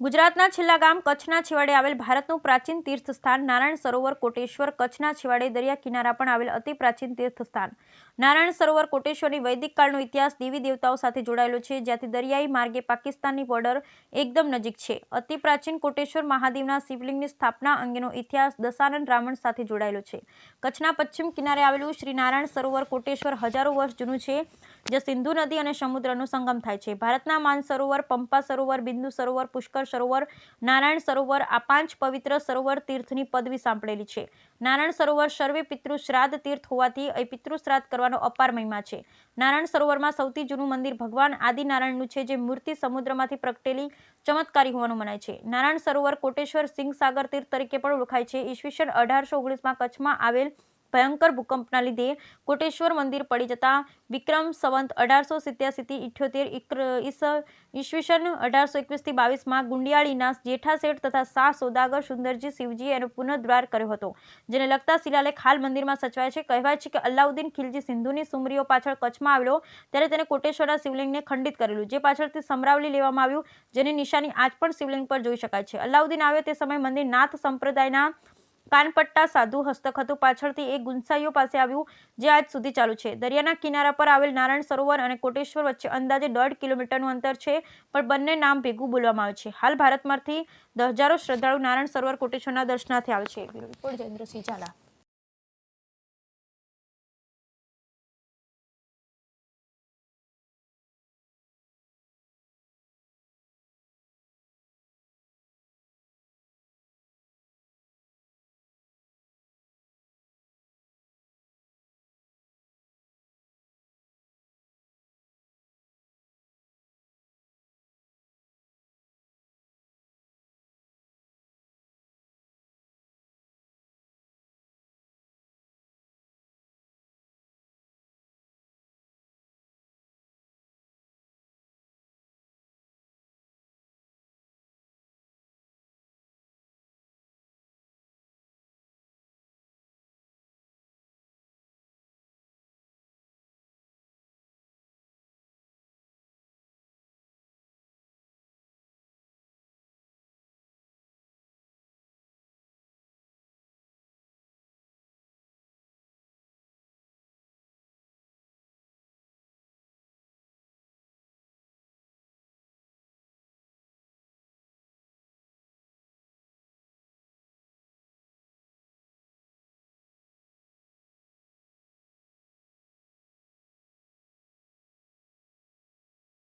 ગુજરાતના છેલ્લા ગામ કચ્છના છેવાડે આવેલ ભારતનું પ્રાચીન તીર્થસ્થાન નારાયણ સરોવર કોટેશ્વર કચ્છના છેવાડે દરિયા કિનારા પર આવેલ અતિ પ્રાચીન તીર્થસ્થાન નારાયણ સરોવર કોટેશ્વરની વૈદિક કાળનો ઇતિહાસ દેવી દેવતાઓ સાથે જોડાયેલો છે, જ્યાંથી દરિયાઈ માર્ગે પાકિસ્તાનની બોર્ડર એકદમ નજીક છે. અતિ પ્રાચીન કોટેશ્વર મહાદેવના શિવલિંગની સ્થાપના અંગેનો ઇતિહાસ દશાનન રાવણ સાથે જોડાયેલો છે. કચ્છના પશ્ચિમ કિનારે આવેલું શ્રી નારાયણ સરોવર કોટેશ્વર હજારો વર્ષ જૂનું છે, જે સિંધુ નદી અને સમુદ્રનો સંગમ થાય છે. ભારતના માનસરોવર, પંપા સરોવર, બિંદુ સરોવર, પુષ્કર સરોવર, નારાયણ સરોવર આ 5 પવિત્ર સરોવર તીર્થની પદવી સાંપડેલી છે. નારાયણ સરોવર સર્વે પિતૃ શ્રાદ્ધ તીર્થ હોવાથી અહીં પિતૃ શ્રાદ્ધ કરવાનો અપાર મહિમા છે. નારાયણ સરોવરમાં સૌથી જૂનું મંદિર ભગવાન આદિનારાયણનું છે, જે મૂર્તિ સમુદ્રમાંથી પ્રગટેલી ચમત્કારી હોવાનું મનાય છે. નારાયણ સરોવર કોટેશ્વર સિંહ સાગર તીર્થ તરીકે પણ ઓળખાય છે. ઈસવીસન 1819માં કચ્છમાં આવેલ ભયંકર ભૂકંપના લીધે કોટેશ્વર મંદિર પડી જતા વિક્રમ સંવત 1877-78 ઈસવીસન 1821-22માં ગુંડિયાળીના જેઠા શેઠ તથા શાહ સોદાગર સુંદરજી શિવજીએ એનો પુનઃદ્વાર કર્યો હતો, જેને લગતા શિલાલેખ હાલ મંદિરમાં સચવાય છે. કહેવાય છે કે અલાઉદ્દીન ખિલજી સિંધુની સુમરીઓ પાછળ કચ્છમાં આવેલો ત્યારે તેને કોટેશ્વરના શિવલિંગને ખંડિત કરેલું, જે પાછળથી સમરાવલી લેવામાં આવ્યું, જેની નિશાની આજ પણ શિવલિંગ પર જોઈ શકાય છે. અલાઉદ્દીન આવ્યો તે સમયે મંદિર નાથ સંપ્રદાયના કાનપટ્ટા સાધુ હસ્તક હતું. પાછળથી એક ગુંસાઈઓ પાસે આવ્યું, જે આજ સુધી ચાલુ છે. દરિયાના કિનારા પર આવેલ નારાયણ સરોવર અને કોટેશ્વર વચ્ચે અંદાજે 1.5 કિલોમીટરનું અંતર છે, પણ બંને નામ ભેગું બોલવામાં આવે છે. હાલ ભારતમાંથી હજારો શ્રદ્ધાળુ નારાયણ સરોવર કોટેશ્વરના દર્શનાર્થે આવે છે. રિપોર્ટ જયેન્દ્રસિંહ ઝાલા.